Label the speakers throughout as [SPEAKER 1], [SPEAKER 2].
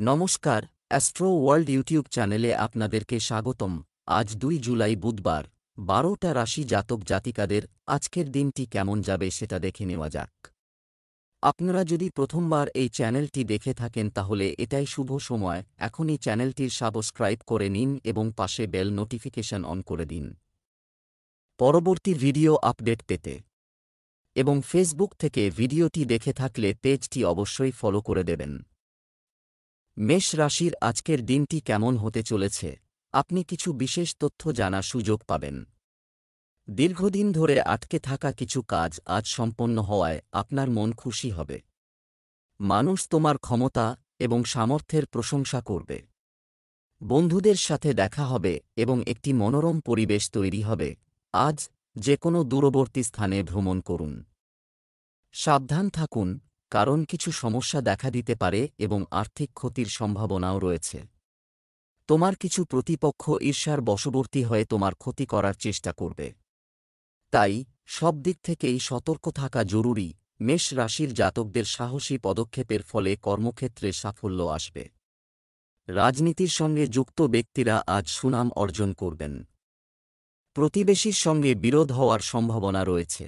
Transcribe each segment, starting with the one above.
[SPEAKER 1] নমস্কার, astro world YouTube চ্যানেলে আপনাদেরকে স্বাগতম। আজ 2 জুলাই বুধবার, 12টা রাশি জাতক জাতিকাদের আজকের দিনটি কেমন যাবে সেটা দেখে নেওয়া যাক। আপনারা যদি প্রথমবার এই চ্যানেলটি দেখে থাকেন তাহলে এটাই শুভ সময়, এখনই চ্যানেলটির সাবস্ক্রাইব করে নিন এবং পাশে বেল নোটিফিকেশন অন করে দিন পরবর্তী ভিডিও আপডেট পেতে। এবং ফেসবুক থেকে ভিডিওটি দেখে থাকলে পেজটি অবশ্যই ফলো করে দেবেন। মেষ রাশির আজকের দিনটি কেমন হতে চলেছে, আপনি কিছু বিশেষ তথ্য জানার সুযোগ পাবেন। দীর্ঘদিন ধরে আটকে থাকা কিছু কাজ আজ সম্পন্ন হওয়ায় আপনার মন খুশি হবে। মানুষ তোমার ক্ষমতা এবং সামর্থ্যের প্রশংসা করবে। বন্ধুদের সাথে দেখা হবে এবং একটি মনোরম পরিবেশ তৈরি হবে। আজ যে কোনো দূরবর্তী স্থানে ভ্রমণ করুন। সাবধান থাকুন, কারণ কিছু সমস্যা দেখা দিতে পারে এবং আর্থিক ক্ষতির সম্ভাবনাও রয়েছে। তোমার কিছু প্রতিপক্ষ ঈর্ষার বশবর্তী হয়ে তোমার ক্ষতি করার চেষ্টা করবে। তাই সব দিক থেকেই সতর্ক থাকা জরুরি। মেষ রাশির জাতকদের সাহসী পদক্ষেপের ফলে কর্মক্ষেত্রে সাফল্য আসবে। রাজনীতির সঙ্গে যুক্ত ব্যক্তিরা আজ সুনাম অর্জন করবেন। প্রতিবেশীর সঙ্গে বিরোধ হওয়ার সম্ভাবনা রয়েছে।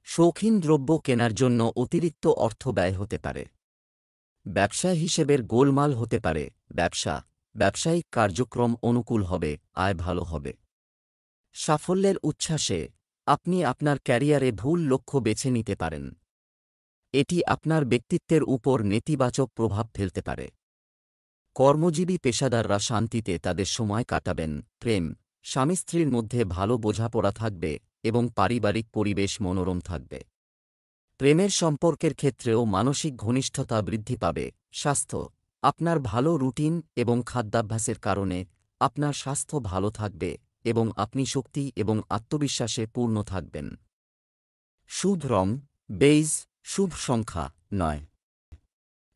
[SPEAKER 1] শৌখিন দ্রব্য কেনার জন্য অতিরিক্ত অর্থ ব্যয় হতে পারে। ব্যবসা হিসেবের গোলমাল হতে পারে। ব্যবসায়িক কার্যক্রম অনুকূল হবে, আয় ভালো হবে। সাফল্যের উচ্ছ্বাসে আপনি আপনার ক্যারিয়ারে ভুল লক্ষ্য বেছে নিতে পারেন। এটি আপনার ব্যক্তিত্বের উপর নেতিবাচক প্রভাব ফেলতে পারে। কর্মজীবী পেশাদাররা শান্তিতে তাদের সময় কাটাবেন। প্রেম, স্বামী স্ত্রীর মধ্যে ভালো বোঝাপড়া থাকবে এবং পারিবারিক পরিবেশ মনোরম থাকবে। প্রেমের সম্পর্কের ক্ষেত্রেও মানসিক ঘনিষ্ঠতা বৃদ্ধি পাবে। স্বাস্থ্য, আপনার ভালো রুটিন এবং খাদ্যাভ্যাসের কারণে আপনার স্বাস্থ্য ভালো থাকবে এবং আপনি শক্তি এবং আত্মবিশ্বাসে পূর্ণ থাকবেন। শুভ রং বেইজ, শুভ সংখ্যা 9।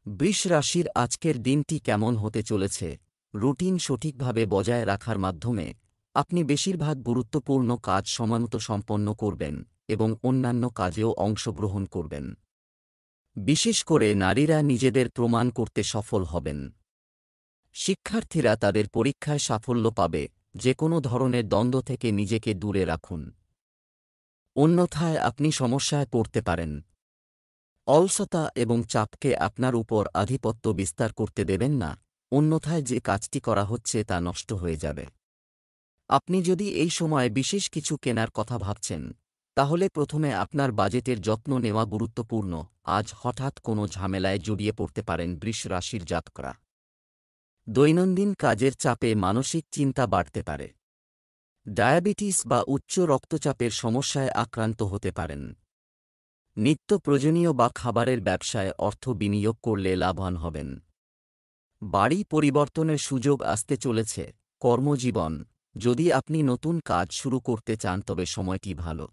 [SPEAKER 1] বৃষ রাশির আজকের দিনটি কেমন হতে চলেছে, রুটিন সঠিকভাবে বজায় রাখার মাধ্যমে আপনি বেশিরভাগ গুরুত্বপূর্ণ কাজ সময়মতো সম্পন্ন করবেন এবং অন্যান্য কাজেও অংশগ্রহণ করবেন। বিশেষ করে নারীরা নিজেদের প্রমাণ করতে সফল হবেন। শিক্ষার্থীরা তাদের পরীক্ষায় সাফল্য পাবে। যে কোনো ধরনের দ্বন্দ্ব থেকে নিজেকে দূরে রাখুন, অন্যথায় আপনি সমস্যায় পড়তে পারেন। অলসতা এবং চাপকে আপনার উপর আধিপত্য বিস্তার করতে দেবেন না, অন্যথায় যে কাজটি করা হচ্ছে তা নষ্ট হয়ে যাবে। আপনি যদি এই সময় বিশেষ কিছু কেনার কথা ভাবছেন, তাহলে প্রথমে আপনার বাজেটের যত্ন নেওয়া গুরুত্বপূর্ণ। আজ হঠাৎ কোনো ঝামেলায় জড়িয়ে পড়তে পারেন বৃষ রাশির জাতকরা। দৈনন্দিন কাজের চাপে মানসিক চিন্তা বাড়তে পারে। ডায়াবেটিস বা উচ্চ রক্তচাপের সমস্যায় আক্রান্ত হতে পারেন। নিত্য প্রয়োজনীয় বা খাবারের ব্যবসায় অর্থ বিনিয়োগ করলে লাভবান হবেন। বাড়ি পরিবর্তনের সুযোগ আসতে চলেছে। কর্মজীবন, যদি আপনি নতুন কাজ শুরু করতে চান তবে সময়টি ভালো।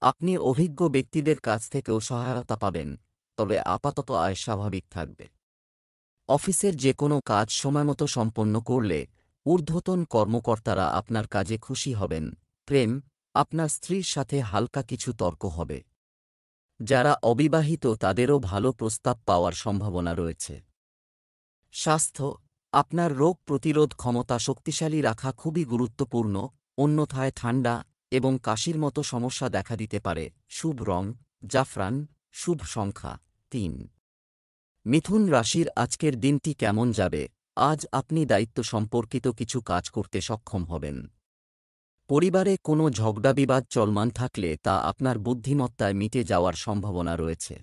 [SPEAKER 1] আপনি অভিজ্ঞ ব্যক্তিদের কাছ থেকেও সহায়তা পাবেন, তবে আপাতত আয় স্বাভাবিক থাকবে। অফিসের যে কোনো কাজ সময়মতো সম্পন্ন করলে ঊর্ধ্বতন কর্মকর্তারা আপনার কাজে খুশি হবেন। প্রেম, আপনার স্ত্রীর সাথে হালকা কিছু তর্ক হবে। যারা অবিবাহিত তাদেরও ভালো প্রস্তাব পাওয়ার সম্ভাবনা রয়েছে। স্বাস্থ্য, আপনার রোগ প্রতিরোধ ক্ষমতা শক্তিশালী রাখা খুবই গুরুত্বপূর্ণ, অন্যথায় ঠান্ডা এবং কাশির মতো সমস্যা দেখা দিতে পারে। শুভ রং জাফরান, শুভ সংখ্যা 3। মিথুন রাশির আজকের দিনটি কেমন যাবে, আজ আপনি দায়িত্ব সম্পর্কিত কিছু কাজ করতে সক্ষম হবেন। পরিবারে কোনো ঝগড়াবিবাদ চলমান থাকলে তা আপনার বুদ্ধিমত্তায় মিটে যাওয়ার সম্ভাবনা রয়েছে।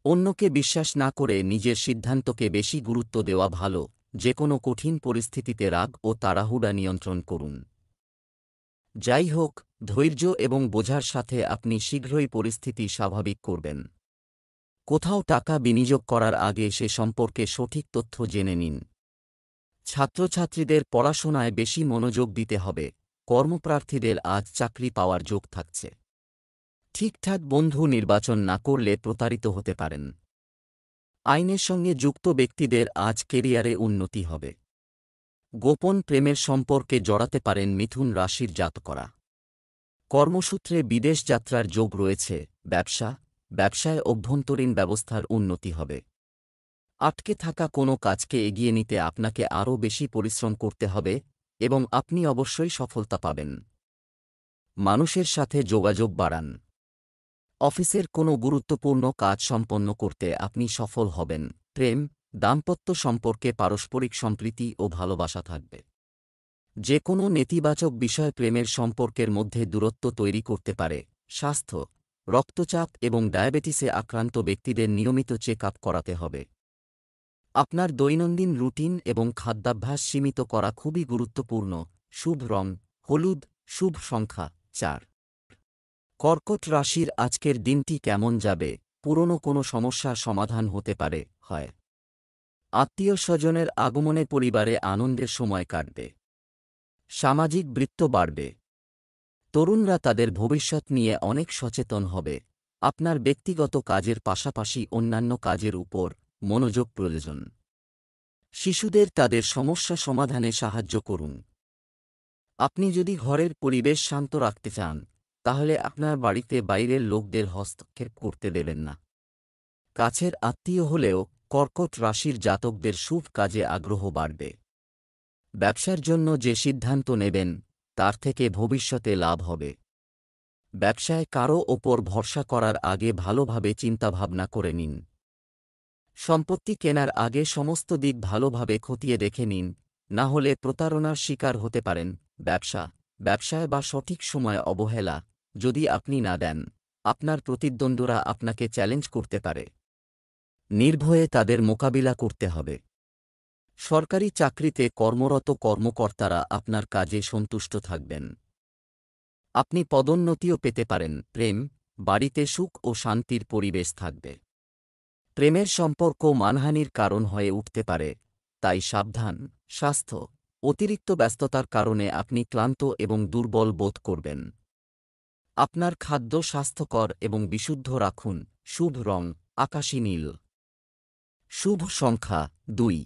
[SPEAKER 1] অন্যকে বিশ্বাস না করে নিজের সিদ্ধান্তকে বেশি গুরুত্ব দেওয়া ভালো। যে কোনো কঠিন পরিস্থিতিতে রাগ ও তাড়াহুড়া নিয়ন্ত্রণ করুন। যাই হোক, ধৈর্য এবং বোঝার সাথে আপনি শীঘ্রই পরিস্থিতি স্বাভাবিক করবেন। কোথাও টাকা বিনিয়োগ করার আগে সে সম্পর্কে সঠিক তথ্য জেনে নিন। ছাত্রছাত্রীদের পড়াশোনায় বেশি মনোযোগ দিতে হবে। কর্মপ্রার্থীদের আজ চাকরি পাওয়ার যোগ থাকছে। ঠিকঠাক বন্ধু নির্বাচন না করলে প্রতারিত হতে পারেন। আইনের সঙ্গে যুক্ত ব্যক্তিদের আজ কেরিয়ারে উন্নতি হবে। গোপন প্রেমের সম্পর্কে জড়াতে পারেন মিথুন রাশির জাতকরা। কর্মসূত্রে বিদেশ যাত্রার যোগ রয়েছে। ব্যবসায় অভ্যন্তরীণ ব্যবস্থার উন্নতি হবে। আটকে থাকা কোনো কাজকে এগিয়ে নিতে আপনাকে আরও বেশি পরিশ্রম করতে হবে এবং আপনি অবশ্যই সফলতা পাবেন। মানুষের সাথে যোগাযোগ বাড়ান। অফিসের কোনো গুরুত্বপূর্ণ কাজ সম্পন্ন করতে আপনি সফল হবেন। প্রেম, দাম্পত্য সম্পর্কে পারস্পরিক সম্প্রীতি ও ভালোবাসা থাকবে। যে কোনো নেতিবাচক বিষয় প্রেমের সম্পর্কের মধ্যে দূরত্ব তৈরি করতে পারে। স্বাস্থ্য, রক্তচাপ এবং ডায়াবেটিসে আক্রান্ত ব্যক্তিদের নিয়মিত চেক আপ করাতে হবে। আপনার দৈনন্দিন রুটিন এবং খাদ্যাভ্যাস সীমিত করা খুবই গুরুত্বপূর্ণ। শুভ রং হলুদ, শুভ সংখ্যা 4। কর্কট রাশির আজকের দিনটি কেমন যাবে? পুরনো কোনো সমস্যার সমাধান হতে পারে হয়। আত্মীয় স্বজনের আগমনে পরিবারে আনন্দের সময় কাটবে। সামাজিক বৃত্ত বাড়বে। তরুণরা তাদের ভবিষ্যৎ নিয়ে অনেক সচেতন হবে। আপনার ব্যক্তিগত কাজের পাশাপাশি অন্যান্য কাজের উপর মনোযোগ প্রয়োজন। শিশুদের তাদের সমস্যা সমাধানে সাহায্য করুন। আপনি যদি ঘরের পরিবেশ শান্ত রাখতে চান, তাহলে আপনার বাড়িতে বাইরের লোকদের হস্তক্ষেপ করতে দেবেন না। কাছের আত্মীয় হলেও কর্কট রাশির জাতকদের শুভ কাজে আগ্রহ বাড়বে। ব্যবসার জন্য যে সিদ্ধান্ত নেবেন, তার থেকে ভবিষ্যতে লাভ হবে। ব্যবসায় কারও ওপর ভরসা করার আগে ভালোভাবে চিন্তাভাবনা করে নিন। সম্পত্তি কেনার আগে সমস্ত দিক ভালোভাবে খতিয়ে দেখে নিন, না হলে প্রতারণার শিকার হতে পারেন। ব্যবসায় বা সঠিক সময় অবহেলা যদি আপনি না দেন, আপনার প্রতিদ্বন্দ্বীরা আপনাকে চ্যালেঞ্জ করতে পারে। নির্ভয়ে তাদের মোকাবিলা করতে হবে। সরকারি চাকরিতে কর্মরত কর্মকর্তারা আপনার কাজে সন্তুষ্ট থাকবেন। আপনি পদোন্নতিও পেতে পারেন। প্রেম, বাড়িতে সুখ ও শান্তির পরিবেশ থাকবে। প্রেমের সম্পর্ক মানহানির কারণ হয়ে উঠতে পারে, তাই সাবধান। স্বাস্থ্য, অতিরিক্ত ব্যস্ততার কারণে আপনি ক্লান্ত এবং দুর্বল বোধ করবেন। আপনার খাদ্য স্বাস্থ্যকর এবং বিশুদ্ধ রাখুন। শুভ রং আকাশী নীল। শুভ সংখ্যা 2।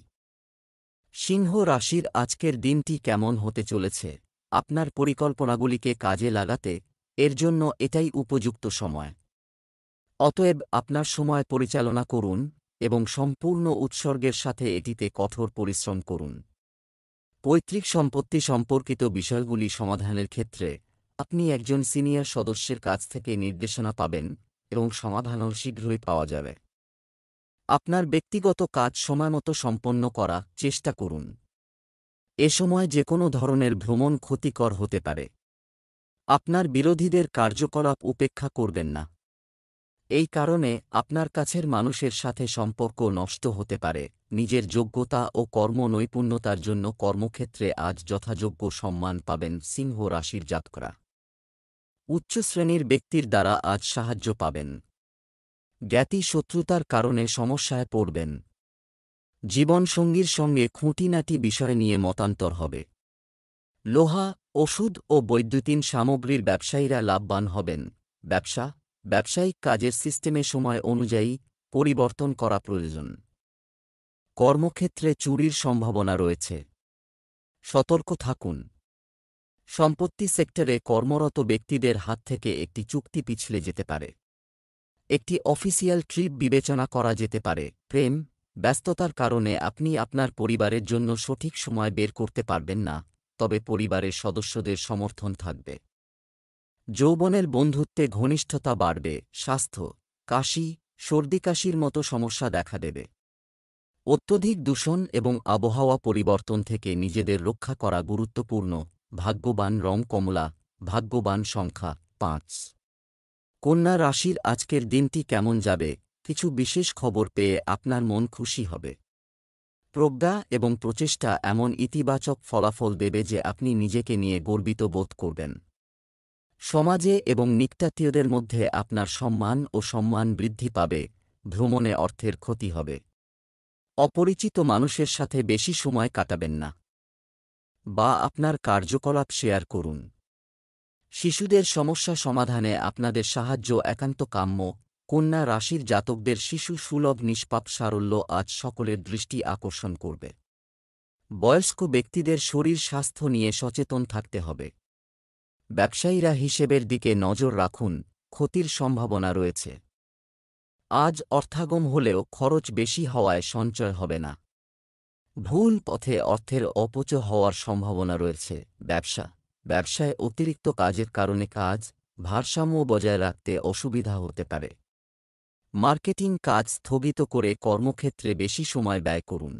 [SPEAKER 1] সিংহ রাশির আজকের দিনটি কেমন হতে চলেছে? আপনার পরিকল্পনাগুলিকে কাজে লাগাতে এর জন্য এটাই উপযুক্ত সময়। অতএব আপনার সময় পরিচালনা করুন এবং সম্পূর্ণ উৎসর্গের সাথে এটিতে কঠোর পরিশ্রম করুন। পৈতৃক সম্পত্তি সম্পর্কিত বিষয়গুলি সমাধানের ক্ষেত্রে আপনি একজন সিনিয়র সদস্যের কাছ থেকে নির্দেশনা পাবেন এবং সমাধানও শীঘ্রই পাওয়া যাবে। আপনার ব্যক্তিগত কাজ সময়মতো সম্পন্ন করার চেষ্টা করুন। এ সময় যে কোনো ধরনের ভ্রমণ ক্ষতিকর হতে পারে। আপনার বিরোধীদের কার্যকলাপ উপেক্ষা করবেন না। এই কারণে আপনার কাছের মানুষের সাথে সম্পর্ক নষ্ট হতে পারে। নিজের যোগ্যতা ও কর্মনৈপুণ্যতার জন্য কর্মক্ষেত্রে আজ যথাযোগ্য সম্মান পাবেন সিংহ রাশির জাতকরা। উচ্চ শ্রেণীর ব্যক্তির দ্বারা আজ সাহায্য পাবেন। জ্ঞাতি শত্রুতার কারণে সমস্যায় পড়বেন। জীবনসঙ্গীর সঙ্গে খুঁটিনাটি বিষয় নিয়ে মতান্তর হবে। লোহা, ওষুধ ও বৈদ্যুতিন সামগ্রীর ব্যবসায়ীরা লাভবান হবেন। ব্যবসায়িক কাজের সিস্টেমে সময় অনুযায়ী পরিবর্তন করা প্রয়োজন। কর্মক্ষেত্রে চুরির সম্ভাবনা রয়েছে, সতর্ক থাকুন। সম্পত্তি সেক্টরে কর্মরত ব্যক্তিদের হাত থেকে একটি চুক্তি পিছলে যেতে পারে। একটি অফিসিয়াল ট্রিপ বিবেচনা করা যেতে পারে। প্রেম, ব্যস্ততার কারণে আপনি আপনার পরিবারের জন্য সঠিক সময় বের করতে পারবেন না, তবে পরিবারের সদস্যদের সমর্থন থাকবে। যৌবনের বন্ধুত্বে ঘনিষ্ঠতা বাড়বে। স্বাস্থ্য, কাশি, সর্দি-কাশির মতো সমস্যা দেখা দেবে। অত্যধিক দূষণ এবং আবহাওয়া পরিবর্তন থেকে নিজেদের রক্ষা করা গুরুত্বপূর্ণ। ভাগ্যবান রং কমলা। ভাগ্যবান সংখ্যা 5। কন্যা রাশির আজকের দিনটি কেমন যাবে? কিছু বিশেষ খবর পেয়ে আপনার মন খুশি হবে। প্রজ্ঞা এবং প্রচেষ্টা এমন ইতিবাচক ফলাফল দেবে যে আপনি নিজেকে নিয়ে গর্বিত বোধ করবেন। সমাজে এবং নিকটাত্মীয়দের মধ্যে আপনার সম্মান বৃদ্ধি পাবে। ভ্রমণে অর্থের ক্ষতি হবে। অপরিচিত মানুষের সাথে বেশি সময় কাটাবেন না বা আপনার কার্যকলাপ শেয়ার করুন। শিশুদের সমস্যা সমাধানে আপনাদের সাহায্য একান্ত কাম্য। কন্যা রাশির জাতকদের শিশু সুলভ নিষ্পাপ সারল্য আজ সকলের দৃষ্টি আকর্ষণ করবে। বয়স্ক ব্যক্তিদের শরীর স্বাস্থ্য নিয়ে সচেতন থাকতে হবে। ব্যবসায়ীরা হিসেবের দিকে নজর রাখুন, ক্ষতির সম্ভাবনা রয়েছে। আজ অর্থাগম হলেও খরচ বেশি হওয়ায় সঞ্চয় হবে না। ভুল পথে অর্থের অপচয় হওয়ার সম্ভাবনা রয়েছে। ব্যবসায় অতিরিক্ত কাজের কারণে ভারসাম্য বজায় রাখতে অসুবিধা হতে পারে। মার্কেটিং কাজ স্থগিত করে কর্মক্ষেত্রে বেশি সময় ব্যয় করুন।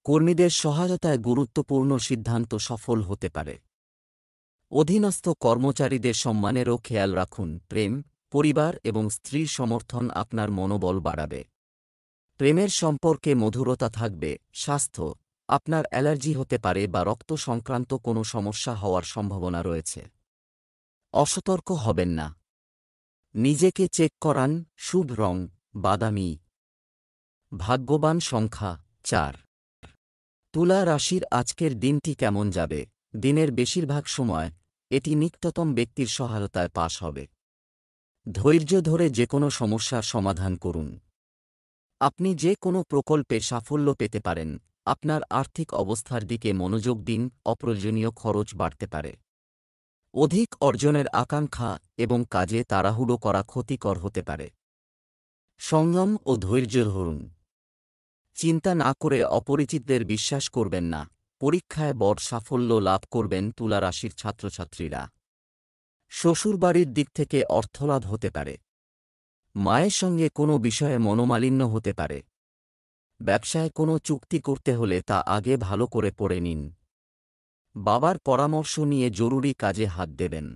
[SPEAKER 1] কর্মীদের সহায়তায় গুরুত্বপূর্ণ সিদ্ধান্ত সফল হতে পারে। অধীনস্থ কর্মচারীদের সম্মানেরও খেয়াল রাখুন। প্রেম, পরিবার এবং স্ত্রীর সমর্থন আপনার মনোবল বাড়াবে। প্রেমের সম্পর্কে মধুরতা থাকবে। স্বাস্থ্য, আপনার অ্যালার্জি হতে পারে বা রক্ত সংক্রান্ত কোনো সমস্যা হওয়ার সম্ভাবনা রয়েছে। অসতর্ক হবেন না। নিজেকে চেক করান। শুভ রং বাদামি। ভাগ্যবান সংখ্যা 4। তুলা রাশির আজকের দিনটি কেমন যাবে? দিনের বেশিরভাগ সময় এটি নিকটতম ব্যক্তির সহায়তায় পাশ হবে। ধৈর্য ধরে যেকোনো সমস্যার সমাধান করুন। আপনি যে কোনো প্রকল্পে সাফল্য পেতে পারেন। আপনার আর্থিক অবস্থার দিকে মনোযোগ দিন। অপ্রয়োজনীয় খরচ বাড়তে পারে। অধিক অর্জনের আকাঙ্ক্ষা এবং কাজে তাড়াহুড়ো করা ক্ষতিকর হতে পারে। সংযম ও ধৈর্য ধরুন। চিন্তা না করে অপরিচিতদের বিশ্বাস করবেন না। পরীক্ষায় বড় সাফল্য লাভ করবেন তুলা রাশির ছাত্রছাত্রীরা। শ্বশুরবাড়ির দিক থেকে অর্থলাভ হতে পারে। মায়ের সঙ্গে কোনো বিষয়ে মনোমালিন্য হতে পারে। ব্যবসায় কোনো চুক্তি করতে হলে তা আগে ভালো করে পড়ে নিন। বাবার পরামর্শ নিয়ে জরুরি কাজে হাত দেবেন।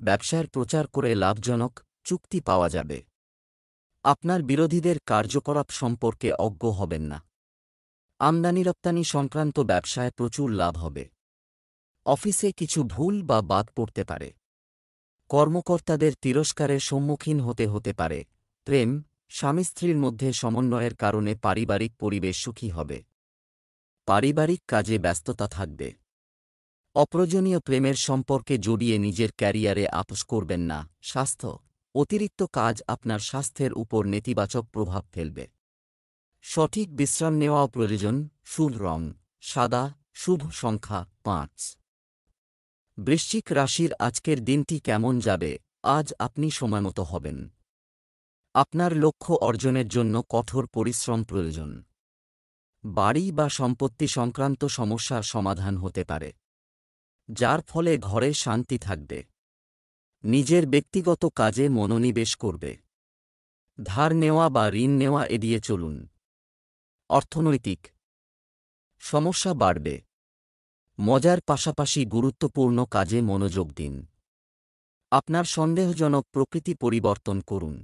[SPEAKER 1] ব্যবসার প্রচার করে লাভজনক চুক্তি পাওয়া যাবে। আপনার বিরোধীদের কার্যকলাপ সম্পর্কে অজ্ঞ হবেন না। আমদানি রপ্তানি সংক্রান্ত ব্যবসায় প্রচুর লাভ হবে। অফিসে কিছু ভুল বা বাদ পড়তে পারে। কর্মকর্তাদের তিরস্কারের সম্মুখীন হতে পারে। প্রেম, স্বামী স্ত্রীর মধ্যে সমন্বয়ের কারণে পারিবারিক পরিবেশ সুখী হবে। পারিবারিক কাজে ব্যস্ততা থাকবে। অপ্রয়োজনীয় প্রেমের সম্পর্কে জড়িয়ে নিজের ক্যারিয়ারে আপোস করবেন না। স্বাস্থ্য, অতিরিক্ত কাজ আপনার স্বাস্থ্যের উপর নেতিবাচক প্রভাব ফেলবে। সঠিক বিশ্রাম নেওয়াও প্রয়োজন। শুভ রং সাদা। শুভ সংখ্যা 5। বৃশ্চিক রাশির আজকের দিনটি কেমন যাবে? আজ আপনি সময়মতো হবেন। আপনার লক্ষ্য অর্জনের জন্য কঠোর পরিশ্রম প্রয়োজন। বাড়ি বা সম্পত্তি সংক্রান্ত সমস্যার সমাধান হতে পারে, যার ফলে ঘরে শান্তি থাকবে। নিজের ব্যক্তিগত কাজে মনোনিবেশ করবে। ধার নেওয়া বা ঋণ নেওয়া এড়িয়ে চলুন। অর্থনৈতিক সমস্যা বাড়বে। মজার পাশাপাশি গুরুত্বপূর্ণ কাজে মনোযোগ দিন। আপনার সন্দেহজনক প্রকৃতি পরিবর্তন করুন।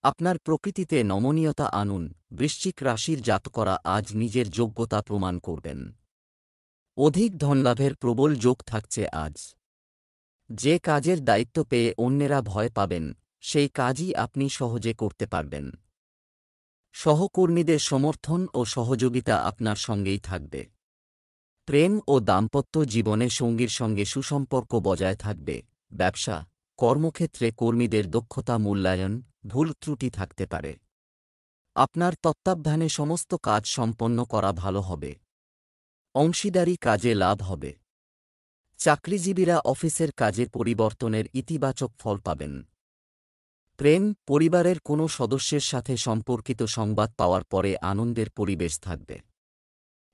[SPEAKER 1] আপনার প্রকৃতিতে নমনীয়তা আনুন। বৃশ্চিক রাশির জাতকরা আজ নিজের যোগ্যতা প্রমাণ করবেন। অধিক ধনলাভের প্রবল যোগ থাকছে আজ। যে কাজের দায়িত্ব পেয়ে অন্যেরা ভয় পাবেন, সেই কাজই আপনি সহজে করতে পারবেন। সহকর্মীদের সমর্থন ও সহযোগিতা আপনার সঙ্গেই থাকবে। প্রেম ও দাম্পত্য জীবনে সঙ্গীর সঙ্গে সুসম্পর্ক বজায় থাকবে। কর্মক্ষেত্রে কর্মীদের দক্ষতা মূল্যায়ন, ভুল ত্রুটি থাকতে পারে। আপনার তত্ত্বাবধানে সমস্ত কাজ সম্পন্ন করা ভালো হবে। অংশীদারি কাজে লাভ হবে। চাকরিজীবীরা অফিসের কাজে পরিবর্তনের ইতিবাচক ফল পাবেন। প্রেম, পরিবারের কোনো সদস্যের সাথে সম্পর্কিত সংবাদ পাওয়ার পরে আনন্দের পরিবেশ থাকবে।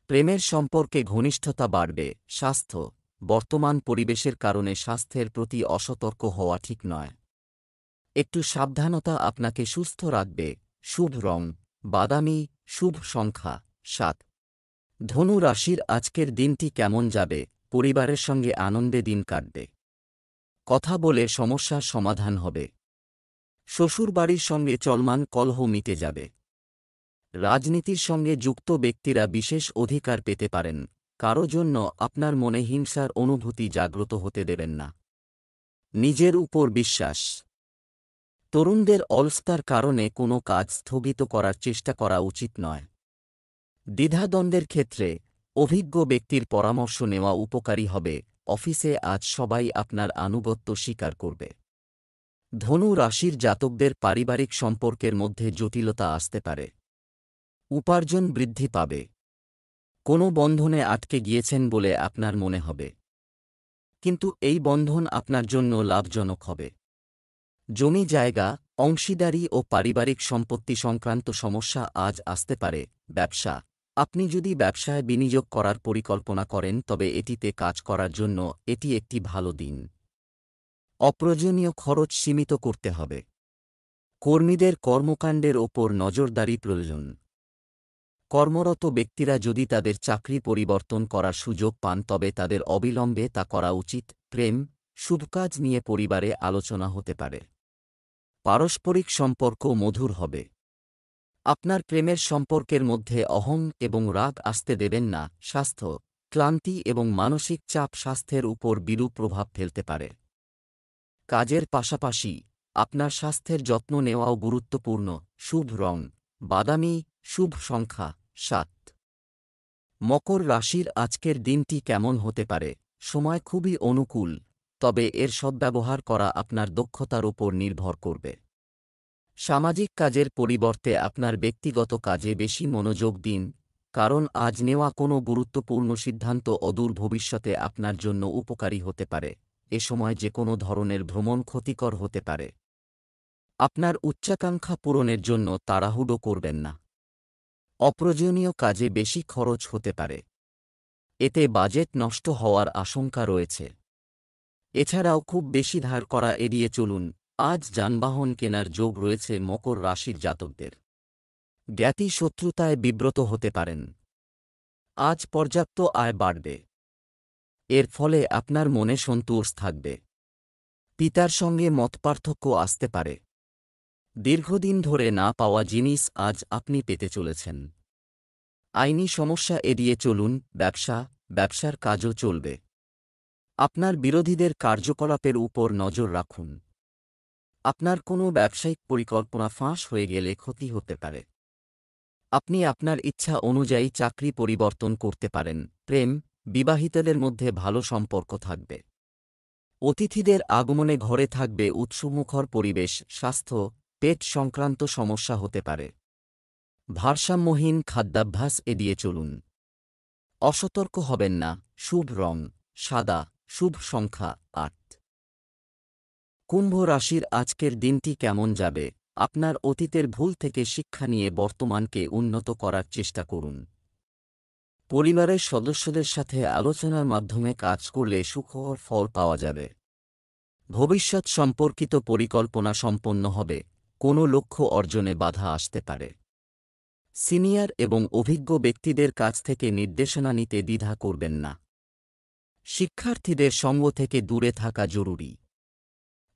[SPEAKER 1] প্রেমের সম্পর্কে ঘনিষ্ঠতা বাড়বে। স্বাস্থ্য, বর্তমান পরিবেশের কারণে স্বাস্থ্যের প্রতি অসতর্ক হওয়া ঠিক নয়। একটু সাবধানতা আপনাকে সুস্থ রাখবে। শুভ রং বাদামি। শুভ সংখ্যা 7। ধনু রাশির আজকের দিনটি কেমন যাবে? পরিবারের সঙ্গে আনন্দে দিন কাটবে। কথা বলে সমস্যার সমাধান হবে। শ্বশুরবাড়ির সঙ্গে চলমান কলহ মিটে যাবে। রাজনীতির সঙ্গে যুক্ত ব্যক্তিরা বিশেষ অধিকার পেতে পারেন। কারো জন্য আপনার মনে হিংসার অনুভূতি জাগ্রত হতে দেবেন না। নিজের উপর বিশ্বাস। তরুণদের অলসতার কারণে কোনো কাজ স্থগিত করার চেষ্টা করা উচিত নয়। দ্বিধাদ্বন্দ্বের ক্ষেত্রে অভিজ্ঞ ব্যক্তির পরামর্শ নেওয়া উপকারী হবে। অফিসে আজ সবাই আপনার আনুগত্য স্বীকার করবে। ধনু রাশির জাতকদের পারিবারিক সম্পর্কের মধ্যে জটিলতা আসতে পারে। উপার্জন বৃদ্ধি পাবে। কোনো বন্ধনে আটকে গিয়েছেন বলে আপনার মনে হবে, কিন্তু এই বন্ধন আপনার জন্য লাভজনক হবে। জমি জায়গা অংশীদারি ও পারিবারিক সম্পত্তি সংক্রান্ত সমস্যা আজ আসতে পারে। ব্যবসা, আপনি যদি ব্যবসায় বিনিয়োগ করার পরিকল্পনা করেন তবে এটিতে কাজ করার জন্য এটি একটি ভালো দিন। অপ্রয়োজনীয় খরচ সীমিত করতে হবে। কর্মীদের কর্মকাণ্ডের ওপর নজরদারি প্রয়োজন। কর্মরত ব্যক্তিরা যদি তাদের চাকরি পরিবর্তন করার সুযোগ পান তবে তাদের অবিলম্বে তা করা উচিত। প্রেম, শুভ কাজ নিয়ে পরিবারে আলোচনা হতে পারে। পারস্পরিক সম্পর্ক মধুর হবে। আপনার প্রেমের সম্পর্কের মধ্যে অহং এবং রাগ আসতে দেবেন না। স্বাস্থ্য, ক্লান্তি এবং মানসিক চাপ স্বাস্থ্যের উপর বিরূপ প্রভাব ফেলতে পারে। কাজের পাশাপাশি আপনার স্বাস্থ্যের যত্ন নেওয়াও গুরুত্বপূর্ণ। শুভ রং বাদামি, শুভ সংখ্যা 7। মকর রাশির আজকের দিনটি কেমন হতে পারে? সময় খুবই অনুকূল, তবে এর সদ্ব্যবহার করা আপনার দক্ষতার ওপর নির্ভর করবে। সামাজিক কাজের পরিবর্তে আপনার ব্যক্তিগত কাজে বেশি মনোযোগ দিন, কারণ আজ নেওয়া কোনো গুরুত্বপূর্ণ সিদ্ধান্ত অদূর ভবিষ্যতে আপনার জন্য উপকারী হতে পারে। এ সময় যে কোনো ধরনের ভ্রমণ ক্ষতিকর হতে পারে। আপনার উচ্চাকাঙ্ক্ষা পূরণের জন্য তাড়াহুড়ো করবেন না। অপ্রয়োজনীয় কাজে বেশি খরচ হতে পারে। এতে বাজেট নষ্ট হওয়ার আশঙ্কা রয়েছে। এছাড়াও খুব বেশি ধার করা এড়িয়ে চলুন। আজ যানবাহন কেনার যোগ রয়েছে মকর রাশির জাতকদের। জ্ঞাতি শত্রুতায় বিব্রত হতে পারেন। আজ পর্যাপ্ত আয় বাড়বে। এর ফলে আপনার মনে সন্তোষ থাকবে। পিতার সঙ্গে মতপার্থক্য আসতে পারে। দীর্ঘদিন ধরে না পাওয়া জিনিস আজ আপনি পেতে চলেছেন। আইনি সমস্যা এড়িয়ে চলুন। ব্যবসার কাজও চলবে। আপনার বিরোধীদের কার্যকলাপের উপর নজর রাখুন। আপনার কোনো ব্যবসায়িক পরিকল্পনা ফাঁস হয়ে গেলে ক্ষতি হতে পারে। আপনি আপনার ইচ্ছা অনুযায়ী চাকরি পরিবর্তন করতে পারেন। প্রেম, বিবাহিতদের মধ্যে ভালো সম্পর্ক থাকবে। অতিথিদের আগমনে ঘরে থাকবে উৎসমুখর পরিবেশ। স্বাস্থ্য, পেট সংক্রান্ত সমস্যা হতে পারে। ভারসাম্যহীন খাদ্যাভ্যাস এড়িয়ে চলুন। অসতর্ক হবেন না। শুভ রং সাদা, শুভ সংখ্যা 8। কুম্ভ রাশির আজকের দিনটি কেমন যাবে? আপনার অতীতের ভুল থেকে শিক্ষা নিয়ে বর্তমানকে উন্নত করার চেষ্টা করুন। পরিবারের সদস্যদের সাথে আলোচনার মাধ্যমে কাজ করলে সুখকর ফল পাওয়া যাবে। ভবিষ্যৎ সম্পর্কিত পরিকল্পনা সম্পন্ন হবে। কোনো লক্ষ্য অর্জনে বাধা আসতে পারে। সিনিয়র এবং অভিজ্ঞ ব্যক্তিদের কাছ থেকে নির্দেশনা নিতে দ্বিধা করবেন না। শিক্ষার্থীদের সঙ্গ থেকে দূরে থাকা জরুরি।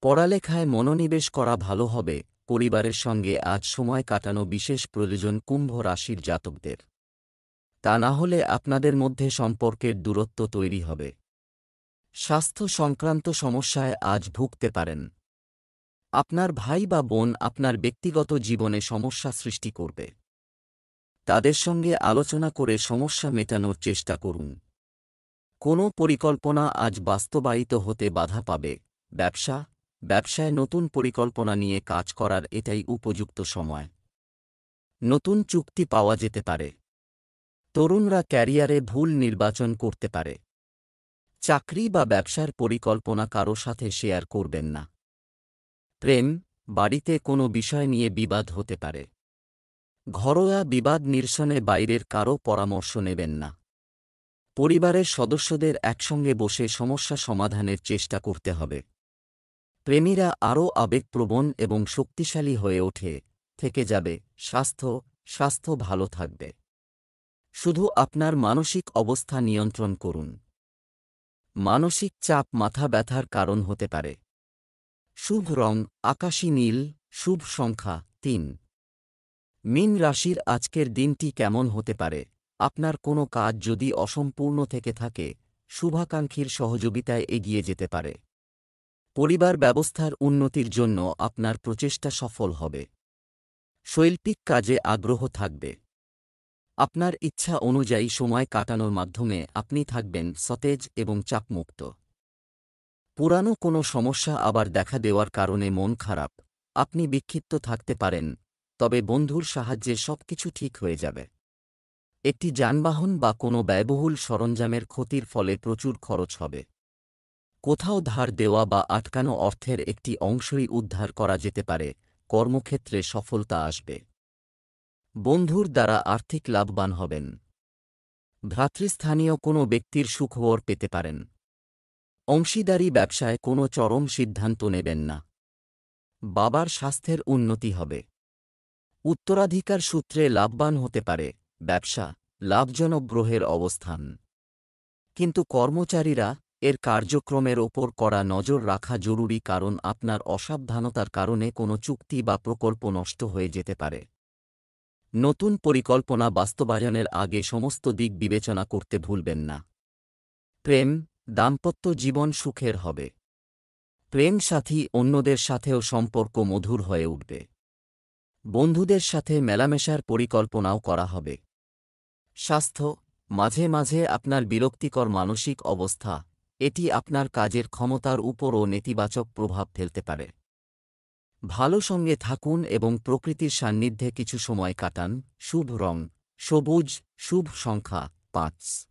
[SPEAKER 1] পড়ালেখায় মনোনিবেশ করা ভালো হবে। পরিবারের সঙ্গে আজ সময় কাটানো বিশেষ প্রয়োজন কুম্ভ রাশির জাতকদের। তা না হলে আপনাদের মধ্যে সম্পর্কের দূরত্ব তৈরি হবে। স্বাস্থ্য সংক্রান্ত সমস্যায় আজ ভুগতে পারেন। আপনার ভাই বা বোন আপনার ব্যক্তিগত জীবনে সমস্যা সৃষ্টি করবে। তাদের সঙ্গে আলোচনা করে সমস্যা মেটানোর চেষ্টা করুন। কোনো পরিকল্পনা আজ বাস্তবায়িত হতে বাধা পাবে। ব্যবসায় নতুন পরিকল্পনা নিয়ে কাজ করার এটাই উপযুক্ত সময়। নতুন চুক্তি পাওয়া যেতে পারে। তরুণরা ক্যারিয়ারে ভুল নির্বাচন করতে পারে। চাকরি বা ব্যবসার পরিকল্পনা কারো সাথে শেয়ার করবেন না। প্রেম, বাড়িতে কোনো বিষয় নিয়ে বিবাদ হতে পারে। ঘরোয়া বিবাদ নিরসনে বাইরের কারও পরামর্শ নেবেন না। পরিবারের সদস্যদের একসঙ্গে বসে সমস্যা সমাধানের চেষ্টা করতে হবে। প্রেমীরা আরও আবেগপ্রবণ এবং শক্তিশালী হয়ে থেকে যাবে। স্বাস্থ্য ভালো থাকবে। শুধু আপনার মানসিক অবস্থা নিয়ন্ত্রণ করুন। মানসিক চাপ মাথা ব্যথার কারণ হতে পারে। শুভ রং আকাশী নীল, শুভ সংখ্যা 3। মীন রাশির আজকের দিনটি কেমন হতে পারে? আপনার কোনো কাজ যদি অসম্পূর্ণ থেকে থাকে, শুভাকাঙ্ক্ষীর সহযোগিতায় এগিয়ে যেতে পারে। পরিবার ব্যবস্থার উন্নতির জন্য আপনার প্রচেষ্টা সফল হবে। শৈল্পিক কাজে আগ্রহ থাকবে। আপনার ইচ্ছা অনুযায়ী সময় কাটানোর মাধ্যমে আপনি থাকবেন সতেজ এবং চাপমুক্ত। পুরানো কোনো সমস্যা আবার দেখা দেওয়ার কারণে মন খারাপ। আপনি বিক্ষিপ্ত থাকতে পারেন, তবে বন্ধুর সাহায্যে সবকিছু ঠিক হয়ে যাবে। একটি যানবাহন বা কোনো ব্যয়বহুল সরঞ্জামের ক্ষতির ফলে প্রচুর খরচ হবে। কোথাও ধার দেওয়া বা আটকানো অর্থের একটি অংশই উদ্ধার করা যেতে পারে। কর্মক্ষেত্রে সফলতা আসবে। বন্ধুর দ্বারা আর্থিক লাভবান হবেন। ভ্রাতৃস্থানীয় কোনো ব্যক্তির সুখবর পেতে পারেন। অংশীদারি ব্যবসায় কোনো চরম সিদ্ধান্ত নেবেন না। বাবার স্বাস্থ্যের উন্নতি হবে। উত্তরাধিকার সূত্রে লাভবান হতে পারে। ব্যবসা লাভজনক গ্রহের অবস্থান। কিন্তু কর্মচারীরা এর কার্যক্রমের ওপর কড়া নজর রাখা জরুরি, কারণ আপনার অসাবধানতার কারণে কোনো চুক্তি বা প্রকল্প নষ্ট হয়ে যেতে পারে। নতুন পরিকল্পনা বাস্তবায়নের আগে সমস্ত দিক বিবেচনা করতে ভুলবেন না। প্রেম দাম্পত্য জীবন সুখের হবে। প্রেম সাথী অন্যদের সাথেও সম্পর্ক মধুর হয়ে উঠবে। বন্ধুদের সাথে মেলামেশার পরিকল্পনাও করা হবে। স্বাস্থ্য মাঝে মাঝে আপনার বিরক্তিকর মানসিক অবস্থা, এটি আপনার কাজের ক্ষমতার উপরও নেতিবাচক প্রভাব ফেলতে পারে। ভালো সঙ্গে থাকুন এবং প্রকৃতির সান্নিধ্যে কিছু সময় কাটান। শুভ রং সবুজ, শুভ সংখ্যা 5।